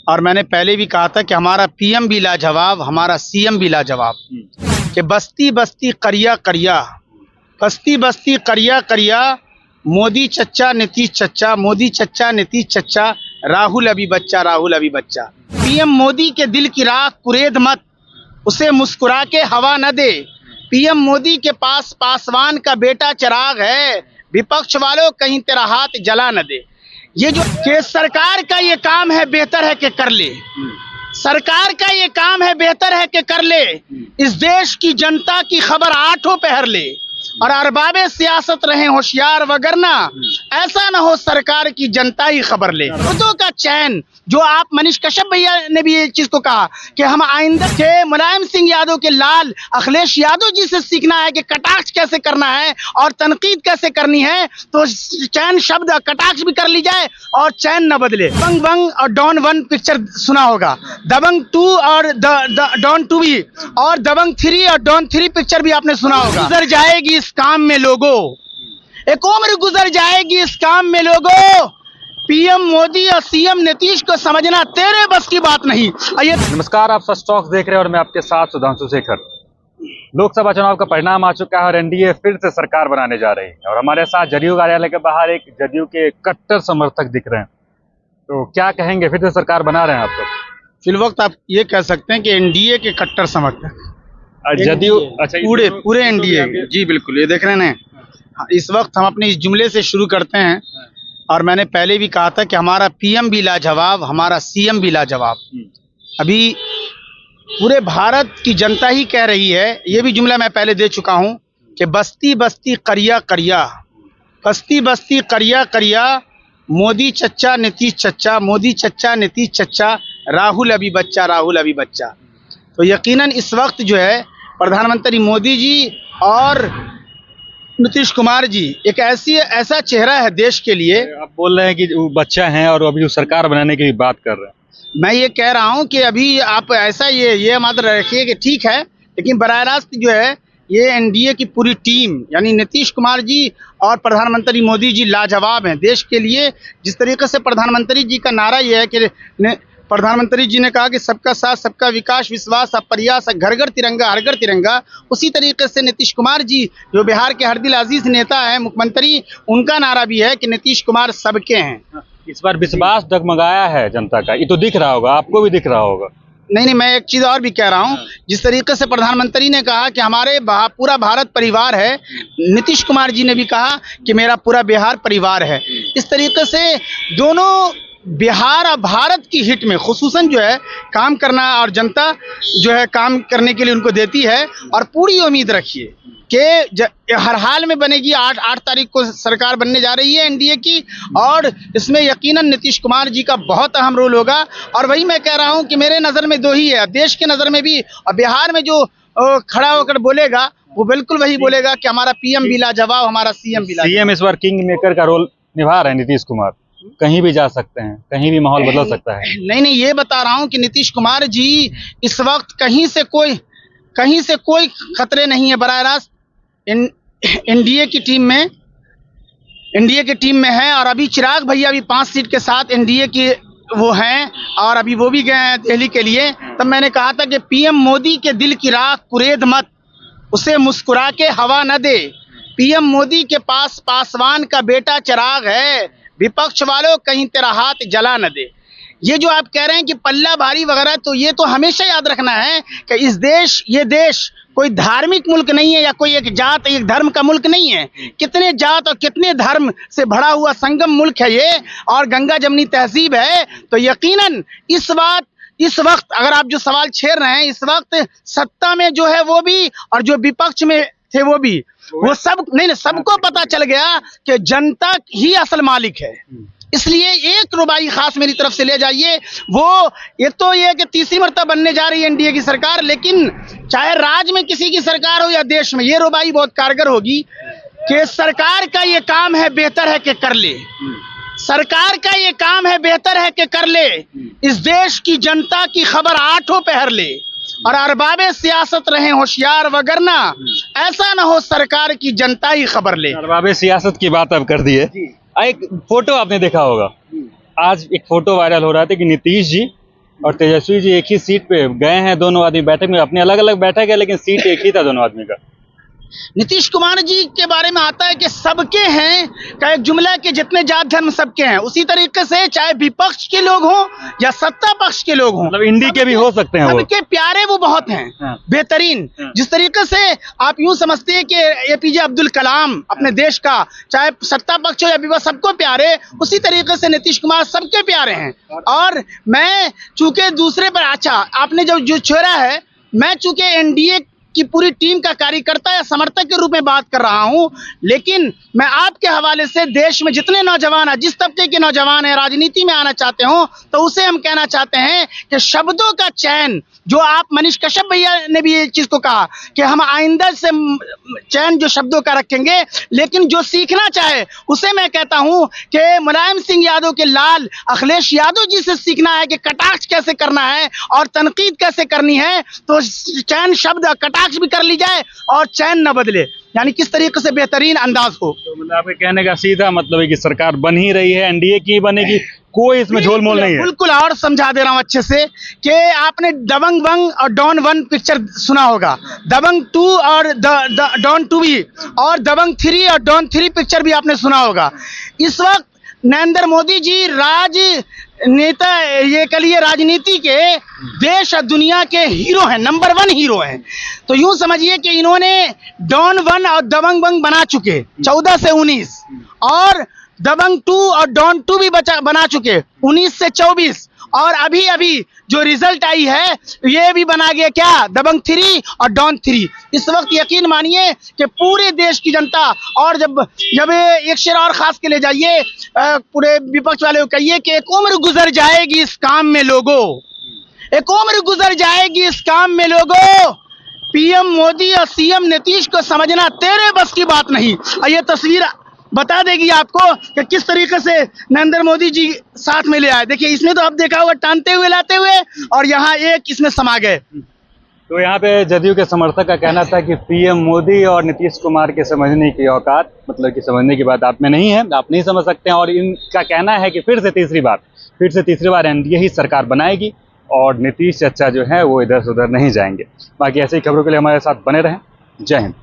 और मैंने पहले भी कहा था कि हमारा पीएम भी लाजवाब, हमारा सीएम भी लाजवाब। कि बस्ती बस्ती करिया करिया, बस्ती बस्ती करिया करिया, मोदी चच्चा नीतीश चच्चा, मोदी चच्चा नीतीश चच्चा, राहुल अभी बच्चा, राहुल अभी बच्चा। पीएम मोदी के दिल की राख कुरेद मत, उसे मुस्कुरा के हवा न दे। पीएम मोदी के पास पासवान का बेटा चिराग है, विपक्ष वालों कहीं तेरा हाथ जला न दे। ये जो कि सरकार का ये काम है, बेहतर है कि कर ले। सरकार का ये काम है, बेहतर है कि कर ले। इस देश की जनता की खबर आठों पहर ले और अरबाबे सियासत रहे होशियार, वगरना ऐसा ना हो सरकार की जनता ही खबर ले। खुदों का चैन, जो आप मनीष कश्यप भैया ने भी ये चीज को कहा कि हम आइंदा के मुलायम सिंह यादव के लाल अखिलेश यादव जी से सीखना है कि कटाक्ष कैसे करना है और तनकीद कैसे करनी है, तो चैन शब्द कटाक्ष भी कर ली जाए और चैन न बदले। दबंग 1 और डॉन 1 पिक्चर सुना होगा, दबंग 2 और डॉन 2 भी, और दबंग 3 और डॉन 3 पिक्चर भी आपने सुना होगा। गुजर जाएगी इस काम में लोगों, एक उम्र गुजर जाएगी इस काम में लोगों। पीएम मोदी और सीएम नीतीश को समझना तेरे बस की बात नहीं। नमस्कार, आप सच टॉक्स देख रहे हैं और मैं आपके साथ सुधांशु शेखर। लोकसभा चुनाव का परिणाम आ चुका है और एनडीए फिर से सरकार बनाने जा रही है और हमारे साथ जदयू कार्यालय के बाहर एक जदयू के कट्टर समर्थक दिख रहे हैं। तो क्या कहेंगे, फिर से सरकार बना रहे हैं आप सब? फिलवक्त आप ये कह सकते हैं कि एनडीए के कट्टर समर्थक जदयू, अच्छा, पूरे एनडीए। जी बिल्कुल, ये देख रहे हैं ना। इस वक्त हम अपने इस जुमले से शुरू करते हैं और मैंने पहले भी कहा था कि हमारा पीएम भी लाजवाब, हमारा सीएम भी लाजवाब। अभी पूरे भारत की जनता ही कह रही है, ये भी जुमला मैं पहले दे चुका हूं कि बस्ती बस्ती करिया करिया, बस्ती बस्ती करिया करिया, मोदी चच्चा नीतीश चच्चा, मोदी चच्चा नीतीश चच्चा, राहुल अभी बच्चा, राहुल अभी बच्चा। तो यकीनन इस वक्त जो है प्रधानमंत्री मोदी जी और नीतीश कुमार जी एक ऐसा चेहरा है देश के लिए। आप बोल रहे हैं कि वो बच्चा हैं और अभी वो सरकार बनाने की बात कर रहे हैं। मैं ये कह रहा हूं कि अभी आप ऐसा ये मात्र रखिए कि ठीक है, लेकिन बराह रास्त जो है ये एनडीए की पूरी टीम यानी नीतीश कुमार जी और प्रधानमंत्री मोदी जी लाजवाब हैं देश के लिए। जिस तरीके से प्रधानमंत्री जी का नारा ये है कि प्रधानमंत्री जी ने कहा कि सबका साथ, सबका विकास, विश्वास, प्रयास, घर घर तिरंगा, हर घर तिरंगा, उसी तरीके से नीतीश कुमार जी जो बिहार के हर दिल अजीज नेता है, मुख्यमंत्री, उनका नारा भी है कि नीतीश कुमार सबके हैं। इस बार विश्वास डगमगाया है जनता का, ये तो दिख रहा होगा, आपको भी दिख रहा होगा। नहीं, मैं एक चीज और भी कह रहा हूँ। जिस तरीके से प्रधानमंत्री ने कहा कि हमारे पूरा भारत परिवार है, नीतीश कुमार जी ने भी कहा कि मेरा पूरा बिहार परिवार है। इस तरीके से दोनों बिहार और भारत की हिट में खुसूसन जो है काम करना और जनता जो है काम करने के लिए उनको देती है। और पूरी उम्मीद रखिए कि हर हाल में बनेगी। 8 तारीख को सरकार बनने जा रही है एनडीए की और इसमें यकीनन नीतीश कुमार जी का बहुत अहम रोल होगा। और वही मैं कह रहा हूं कि मेरे नज़र में दो ही है, देश के नज़र में भी, और बिहार में जो खड़ा होकर बोलेगा वो बिल्कुल वही बोलेगा कि हमारा पीएम भी लाजवाब, हमारा सीएम भी लाजवाब। सीएम इस बार किंग मेकर का रोल निभा रहे हैं नीतीश कुमार, कहीं भी जा सकते हैं, कहीं भी माहौल बदल सकता है। नहीं, ये बता रहा हूं कि नीतीश कुमार जी इस वक्त कहीं से कोई खतरे नहीं है। बराह रास्त एनडीए की टीम में है और अभी चिराग भैया भी 5 सीट के साथ एनडीए की वो हैं और अभी वो भी गए हैं दिल्ली के लिए। तब मैंने कहा था कि पीएम मोदी के दिल की राख कुरेद मत, उसे मुस्कुरा के हवा न दे। पीएम मोदी के पास पासवान का बेटा चिराग है, विपक्ष वालों कहीं तेरा हाथ जला न दे। ये जो आप कह रहे हैं कि पल्ला भारी वगैरह, तो ये तो हमेशा याद रखना है कि ये देश कोई धार्मिक मुल्क नहीं है या कोई एक जात एक धर्म का मुल्क नहीं है। कितने जात और कितने धर्म से भरा हुआ संगम मुल्क है ये, और गंगा जमनी तहजीब है। तो यकीनन इस वक्त अगर आप जो सवाल छेड़ रहे हैं, इस वक्त सत्ता में जो है वो भी और जो विपक्ष में थे वो भी, वो सब नहीं, सबको पता चल गया कि जनता ही असल मालिक है। इसलिए एक रुबाई खास मेरी तरफ से ले जाइए, वो ये तो ये कि तीसरी मर्तबा बनने जा रही है एनडीए की सरकार, लेकिन चाहे राज्य में किसी की सरकार हो या देश में, ये रुबाई बहुत कारगर होगी कि सरकार का ये काम है, बेहतर है कि कर ले। सरकार का ये काम है, बेहतर है कि कर ले। इस देश की जनता की खबर आठों पहर ले और अरबाबे सियासत रहे होशियार, वगरना ऐसा ना हो सरकार की जनता ही खबर ले। अरबाबे सियासत की बात अब कर दी है। एक फोटो आपने देखा होगा, आज एक फोटो वायरल हो रहा था कि नीतीश जी और तेजस्वी जी एक ही सीट पे गए हैं, दोनों आदमी बैठक में, अपने अलग अलग बैठक है लेकिन सीट एक ही था दोनों आदमी का। नीतीश कुमार जी के बारे में आता है कि सबके हैं का एक जुमला के जितने जात धर्म सबके हैं। उसी तरीके से चाहे विपक्ष के लोग हों या सत्ता पक्ष के लोग हों, मतलब इंडी के भी हो सकते हैं, वो सबके प्यारे वो बहुत हैं, हाँ। बेहतरीन। हाँ। जिस तरीके से आप यूं समझते हैं कि एपीजे अब्दुल कलाम अपने देश का, चाहे सत्ता पक्ष हो या विपक्ष, सबको प्यारे, उसी तरीके से नीतीश कुमार सबके प्यारे हैं। और मैं चूंकि दूसरे पर, अच्छा आपने जो छोड़ा है, मैं चूंकि एनडीए की पूरी टीम का कार्यकर्ता या समर्थक के रूप में बात कर रहा हूं, लेकिन मैं आपके हवाले से देश में जितने नौजवान हैं, जिस तबके के नौजवान हैं, राजनीति में आना चाहते हो, तो उसे हम कहना चाहते हैं कि शब्दों का चयन, जो आप मनीष कश्यप भैया ने भी ये चीज को कहा कि हम आइंदा से चयन जो शब्दों का रखेंगे, लेकिन जो सीखना चाहे उसे मैं कहता हूं कि मुलायम सिंह यादव के लाल अखिलेश यादव जी से सीखना है कि कटाक्ष कैसे करना है और तनकीद कैसे करनी है। तो चयन शब्द कटाक्ष भी कर ली जाए और चयन न बदले, यानी किस तरीके से बेहतरीन अंदाज हो। तो मतलब आपके कहने का सीधा मतलब है कि सरकार बन ही रही है, एनडीए की बनेगी, कोई इसमें झोलमोल नहीं है। बिल्कुल, और समझा दे रहा हूं अच्छे से कि आपने दबंग 1 और डॉन 1 पिक्चर सुना होगा, दबंग 2 और डॉन 2 भी, और दबंग 3 और डॉन 3 पिक्चर भी आपने सुना होगा। इस वक्त नरेंद्र मोदी जी राजनेता, ये कहिए राजनीति के देश और दुनिया के हीरो हैं, नंबर 1 हीरो हैं। तो यूं समझिए कि इन्होंने डॉन 1 और दबंग 1 बना चुके 14 से 19, और दबंग 2 और डॉन 2 भी बना चुके 19 से 24, और अभी अभी जो रिजल्ट आई है ये भी बना गया क्या, दबंग 3 और डॉन 3। इस वक्त यकीन मानिए कि पूरे देश की जनता, और जब एक शेर और खास के ले जाइए, पूरे विपक्ष वाले को कहिए कि एक उम्र गुजर जाएगी इस काम में लोगों, एक उम्र गुजर जाएगी इस काम में लोगों, पीएम मोदी और सीएम नीतीश को समझना तेरे बस की बात नहीं। और ये तस्वीर बता देगी आपको कि किस तरीके से नरेंद्र मोदी जी साथ में ले आए। देखिए इसमें तो आप देखा होगा टानते हुए लाते हुए, और यहाँ एक इसमें समा गए। तो यहाँ पे जदयू के समर्थक का कहना था कि पीएम मोदी और नीतीश कुमार के समझने की औकात, मतलब कि समझने की बात आप में नहीं है, आप नहीं समझ सकते हैं। और इनका कहना है कि फिर से तीसरी बार एनडीए ही सरकार बनाएगी और नीतीश चाचा जो है वो इधर से उधर नहीं जाएंगे। बाकी ऐसी खबरों के लिए हमारे साथ बने रहें। जय हिंद।